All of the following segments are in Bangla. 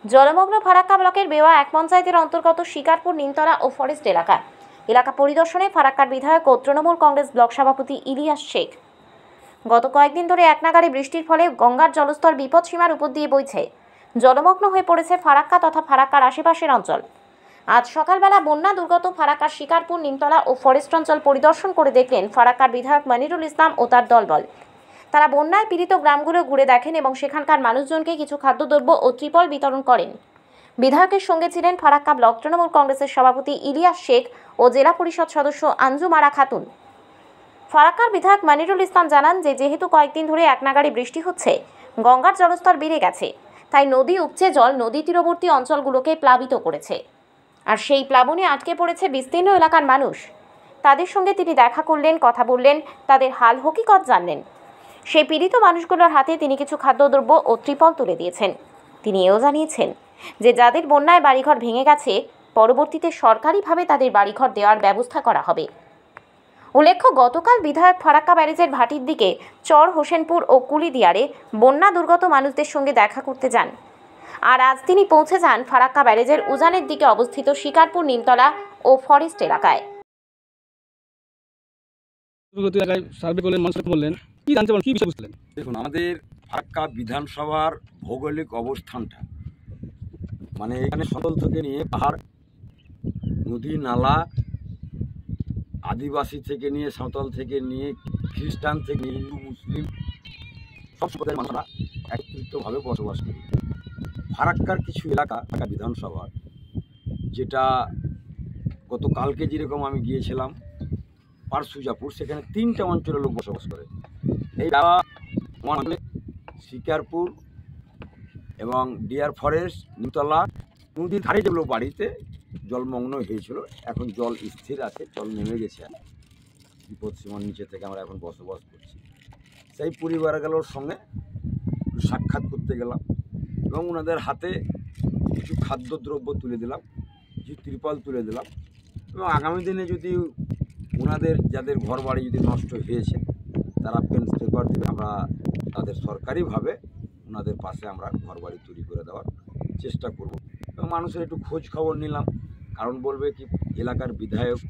জলমগ্ন ফারাক্কা ব্লকের বেওয়া এক পঞ্চায়েতের অন্তর্গত শিকারপুর নিমতলা ও ফরেস্ট এলাকা পরিদর্শনে ফারাক্কার বিধায়ক ও তৃণমূল কংগ্রেস ব্লক সভাপতি ইলিয়াস শেখ। গত কয়েকদিন ধরে একনাগাড়ে বৃষ্টির ফলে গঙ্গার জলস্তর বিপদসীমার উপর দিয়ে বইছে। জলমগ্ন হয়ে পড়েছে ফারাক্কা তথা ফারাক্কার আশেপাশের অঞ্চল। আজ সকালবেলা বন্যা দুর্গত ফারাক্কার শিকারপুর নিমতলা ও ফরেস্ট অঞ্চল পরিদর্শন করে দেখলেন ফারাক্কার বিধায়ক মনিরুল ইসলাম ও তার দলবল। তারা বন্যায় পীড়িত গ্রামগুলো ঘুরে দেখেন এবং সেখানকার মানুষজনকে কিছু খাদ্যদ্রব্য ও ত্রিপল বিতরণ করেন। বিধায়কের সঙ্গে ছিলেন ফারাক্কা ব্লক তৃণমূল কংগ্রেসের সভাপতি ইলিয়াস শেখ ও জেলা পরিষদ সদস্য আঞ্জুম আরা খাতুন। ফারাক্কার বিধায়ক মনিরুল ইসলাম জানান যে যেহেতু কয়েকদিন ধরে একনাগাড়ে বৃষ্টি হচ্ছে, গঙ্গার জলস্তর বেড়ে গেছে, তাই নদী উপচে জল নদী তীরবর্তী অঞ্চলগুলোকে প্লাবিত করেছে। আর সেই প্লাবনে আটকে পড়েছে বিস্তীর্ণ এলাকার মানুষ। তাদের সঙ্গে তিনি দেখা করলেন, কথা বললেন, তাদের হাল হকিকত জানলেন। সেই পীড়িত মানুষগুলোর হাতে তিনি কিছু খাদ্যদ্রব্য ও ত্রিপল তুলে দিয়েছেন। তিনি এও জানিয়েছেন যে যাদের বন্যায় বাড়িঘর ভেঙে গেছে, পরবর্তীতে সরকারিভাবে তাদের বাড়িঘর দেওয়ার ব্যবস্থা করা হবে। উল্লেখ্য, গতকাল বিধায়ক ফারাক্কা ব্যারেজের ভাটির দিকে চর হোসেনপুর ও কুলিদিয়ারে বন্যা দুর্গত মানুষদের সঙ্গে দেখা করতে যান। আর আজ তিনি পৌঁছে যান ফারাক্কা ব্যারেজের উজানের দিকে অবস্থিত শিকারপুর নিমতলা ও ফরেস্ট এলাকায়। দেখুন, আমাদের ফারাক্কা বিধানসভার ভৌগোলিক অবস্থানটা মানে এখানে সতল থেকে নিয়ে পাহাড়, নদী, নালা, আদিবাসী থেকে নিয়ে, সাঁওতাল থেকে নিয়ে, খ্রিস্টান থেকে নিয়ে, হিন্দু, মুসলিম সব সম্প্রদায়ের মানুষরা একত্রিতভাবে বসবাস করি। ফারাক্কার কিছু এলাকা ফারাক্কা বিধানসভার, যেটা গতকালকে যেরকম আমি গিয়েছিলাম পারসুজাপুর, সেখানে 3টা অঞ্চলের লোক বসবাস করে। এই শিকারপুর এবং ডিয়ার ফরেস্ট, নিমতলা নদীর ধারে যেগুলো বাড়িতে জলমগ্ন হয়েছিল, এখন জল স্থির আছে, জল নেমে গেছে, বিপদসীমার নিচে থেকে আমরা এখন বসবাস করছি। সেই পরিবারগুলোর সঙ্গে সাক্ষাৎ করতে গেলাম এবং ওনাদের হাতে কিছু খাদ্যদ্রব্য তুলে দিলাম, কিছু ত্রিপল তুলে দিলাম এবং আগামী দিনে যদি ওনাদের যাদের ঘর বাড়ি যদি নষ্ট হয়েছে তারা পেন্স পেপার দেবে, আমরা তাদের সরকারিভাবে ওনাদের পাশে আমরা ঘর বাড়ি তৈরি করে দেওয়ার চেষ্টা করব। এবং মানুষের একটু খোঁজ খবর নিলাম, কারণ বলবে কি এলাকার বিধায়ক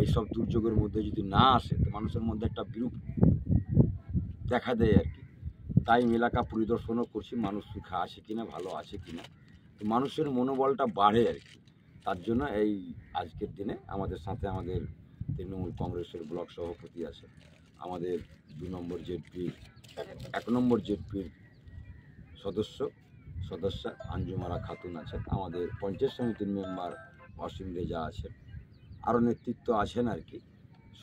এইসব দুর্যোগের মধ্যে যদি না আসে তো মানুষের মধ্যে একটা বিরূপ দেখা দেয় আর কি। তাই এলাকা পরিদর্শনও করছি, মানুষ সুখে আছে কিনা, ভালো আছে কিনা, তো মানুষের মনোবলটা বাড়ে আর কি। তার জন্য এই আজকের দিনে আমাদের সাথে আমাদের তৃণমূল কংগ্রেসের ব্লক সভাপতি আছে, আমাদের 2 নম্বর জেডপির 1 নম্বর জেডপির সদস্য আঞ্জুম আরা খাতুন আছেন, আমাদের পঞ্চায়েত সমিতির মেম্বার অসীম রেজা আছেন, আরও নেতৃত্ব আছেন আর কি।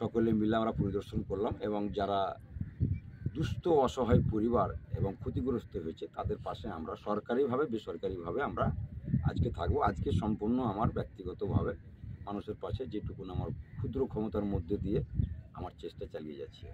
সকলে মিলে আমরা পরিদর্শন করলাম এবং যারা দুস্থ অসহায় পরিবার এবং ক্ষতিগ্রস্ত হয়েছে তাদের পাশে আমরা সরকারিভাবে বেসরকারিভাবে আমরা আজকে থাকবো। আজকে সম্পূর্ণ আমার ব্যক্তিগতভাবে মানুষের পাশে যেটুকুন আমার ক্ষুদ্র ক্ষমতার মধ্যে দিয়ে আমার চেষ্টা চালিয়ে যাচ্ছি।